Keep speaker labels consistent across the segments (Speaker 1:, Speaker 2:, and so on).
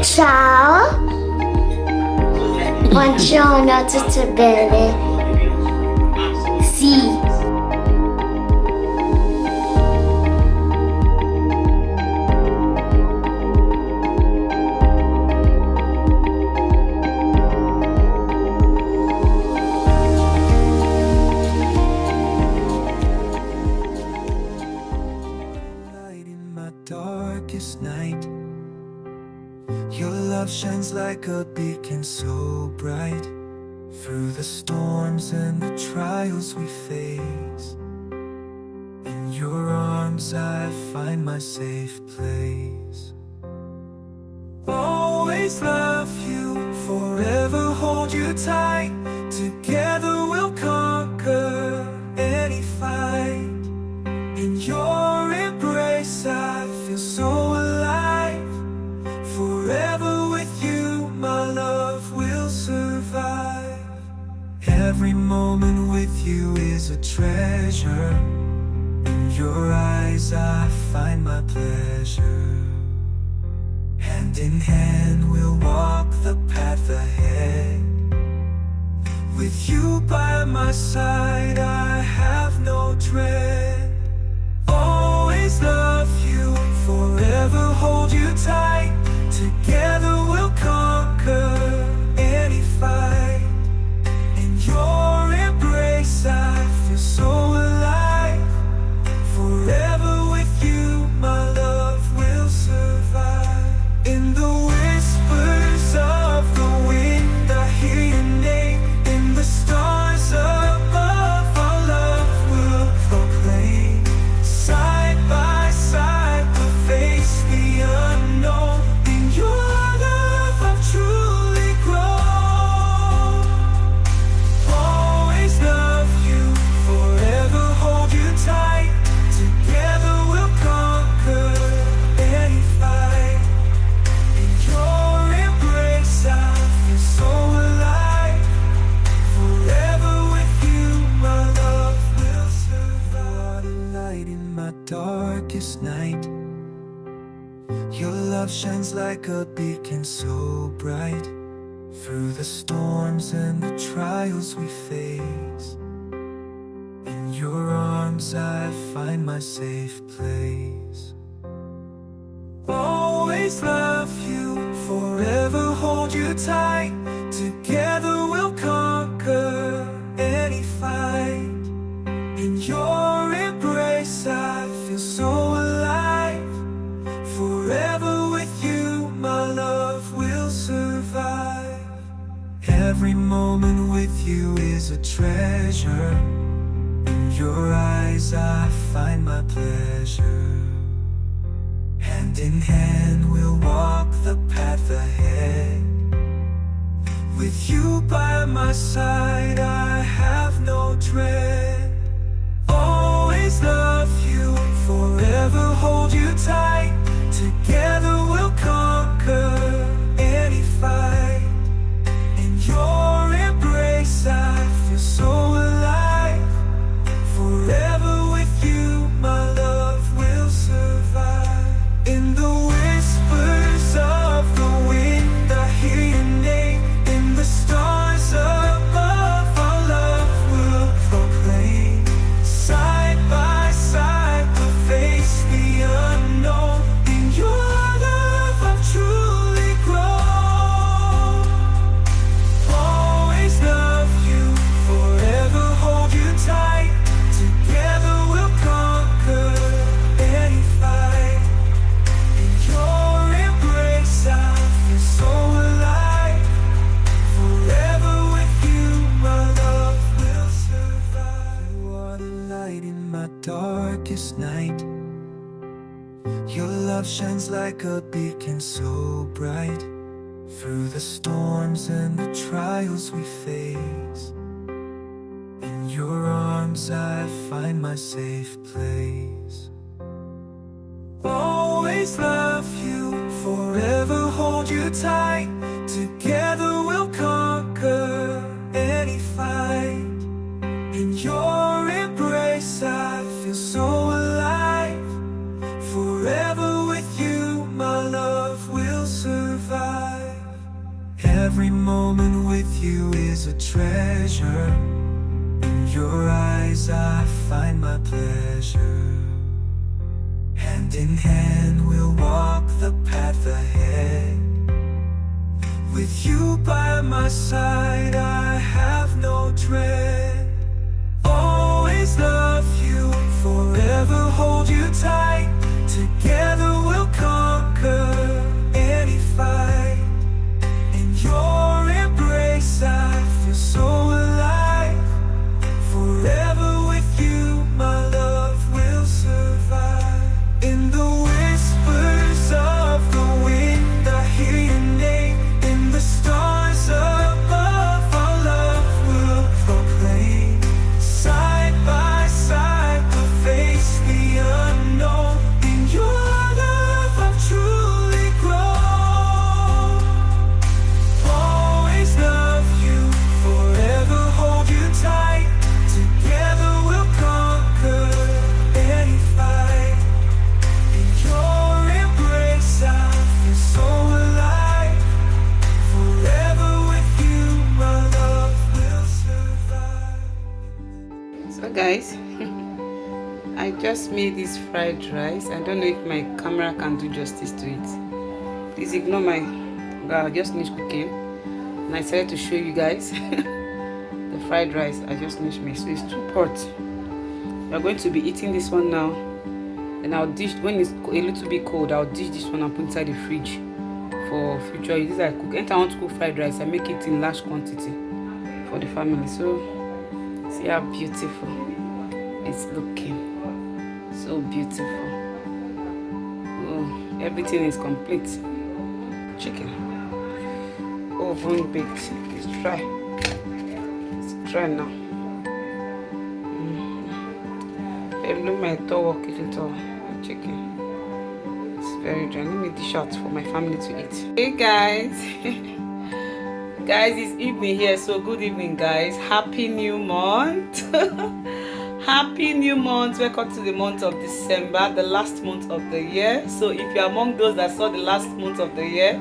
Speaker 1: Ciao, buongiorno, tutto bene? Sì.
Speaker 2: Darkest night, your love shines like a beacon so bright. Through the storms and the trials we face, in your arms I find my safe place. Always love you, forever hold you tight. Together we'll conquer any fight. In your embrace I feel so alive. Forever with you my love will survive. Every moment with you is a treasure. In your eyes I find my pleasure. Hand in hand we'll walk the path ahead. With you by my side I have no dread. Always love you, forever hold you tight. Together we'll conquer any fight. In your embrace I feel so alive. Forever with you my love will survive. In the whispers of the wind I hear your name. In the stars above our love will proclaim. Side by side we'll face the unknown. In your love I've truly grown. Always love you, forever hold you tight. Together we'll conquer any fight. In your embrace I feel so alive. Forever with you my love will survive. You are the light in my darkest night. Your love shines like a beacon so bright. Through the storms and the trials we face, in your arms I find my safe place. Always love you, forever hold you tight. Together we'll conquer any fight. In your embrace I feel so alive. Forever with you my love will survive. Every moment with you is a treasure. In your eyes I find my pleasure. Hand in hand we'll walk the path ahead. With you by my side I have no dread. Always love you, forever hold you tight. Together we'll conquer any fight. In your embrace I feel so alive. Forever with you my love will survive. In the whispers of the wind I hear your name. In the stars above our love will proclaim. Side by side we'll face the unknown. In your love I've truly grown. Always love you, forever hold you tight. Together we'll conquer any fight. In your embrace I feel so alive. Forever with you my love will survive. You are the light in my darkest night. Your love shines like a beacon so bright. Through the storms and the trials we face, in your arms I find my safe place. Always love you, forever hold you tight. Together we'll conquer any fight. In your embrace I feel so alive. Forever with you my love will survive. you is a treasure. In your eyes I find my pleasure. Hand in hand we'll walk the path ahead. With you by my side I have no dread. Always love you, forever hold you tight. Together we'll conquer any fight. In your embrace I feel so alive. Forever with you my love will survive. In the whispers of the wind I hear your name. In the stars above our love will proclaim. Side by side we'll face the unknown. In your love I've truly grown. Always love you, forever hold you tight. Together we'll conquer any fight. In your embrace I feel so alive. Forever with you my love will survive.
Speaker 3: So guys, I just made this fried rice. I don't know if my camera can do justice to it. Please ignore my I just finished cooking and I decided to show you guys the fried rice I just finished making. So it's 2 pots. We are going to be eating this one now. And I'll dish when it's a little bit cold. I'll dish this one and put inside the fridge for future use. I cook. Anytime I want to cook fried rice, I make it in large quantity for the family. So see how beautiful it's looking. So beautiful. Oh, everything is complete. Chicken. Oven baked. It's dry. It's dry now. Look my towel, kitchen towel. Chicken. It's very dry. Let me dish out for my family to eat. Hey guys. Guys, it's evening here, so good evening guys. Happy new month. Happy new month. Welcome to the month of December, the last month of the year. So if you're among those that saw the last month of the year,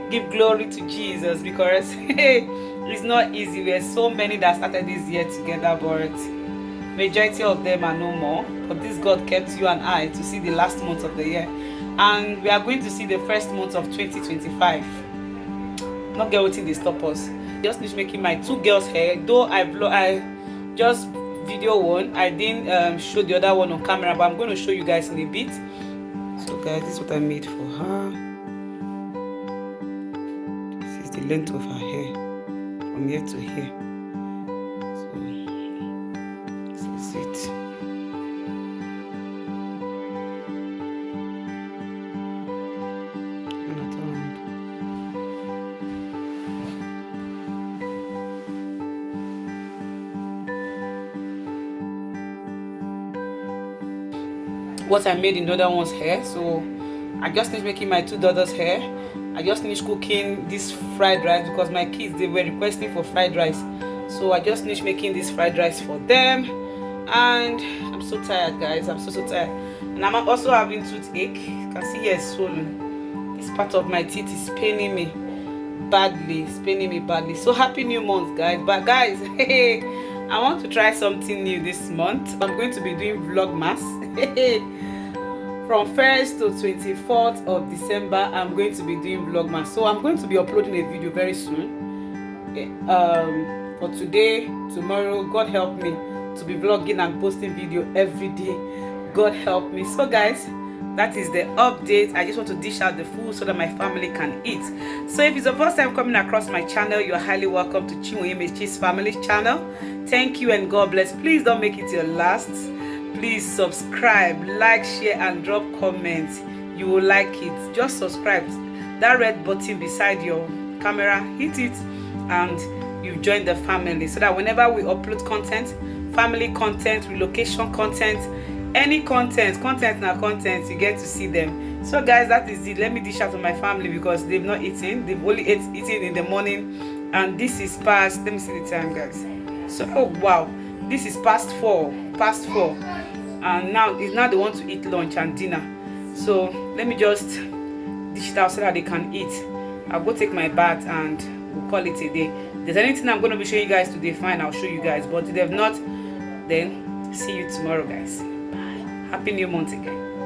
Speaker 3: give glory to Jesus, because it's not easy. We are so many that started this year together, but majority of them are no more. But this God kept you and I to see the last month of the year, and we are going to see the first month of 2025. Not get wetin dey stop us. Just finish making my 2 girls hair. Though I just video one, I didn't show the other one on camera, but I'm going to show you guys in a bit. So guys, this is what I made for her. This is the length of her hair from here to here. So this is it. What I made in the other one's hair. So I just finished making my 2 daughters' hair. I just finished cooking this fried rice because my kids, they were requesting for fried rice. So I just finished making this fried rice for them. And I'm so tired, guys. I'm so tired. And I'm also having toothache. You can see here it's swollen. This part of my teeth is paining me badly. It's paining me badly. So happy new month, guys. But guys, hey, I want to try something new this month. I'm going to be doing vlogmas. From 1st to 24th of December, I'm going to be doing vlogmas. So I'm going to be uploading a video very soon. For today, tomorrow, God help me to be vlogging and posting video every day. God help me. So guys, that is the update. I just want to dish out the food so that my family can eat. So if it's the first time coming across my channel, you're highly welcome to Chinwoyemechi's family channel. Thank you and God bless. Please don't make it your last. Please subscribe, like, share and drop comments. You will like it. Just subscribe. That red button beside your camera, hit it and you've joined the family, so that whenever we upload content, family content, relocation content, any content na content, you get to see them. So guys, that is it. Let me dish out to my family because they've not eaten. They've only eaten in the morning, and this is past, let me see the time, guys. So oh wow, this is past 4, and now they want to eat lunch and dinner. So let me just dish it out so that they can eat. I'll go take my bath and we'll call it a day. If there's anything I'm going to be showing you guys today, fine, I'll show you guys. But if not, then see you tomorrow, guys. Bye. Happy new month again.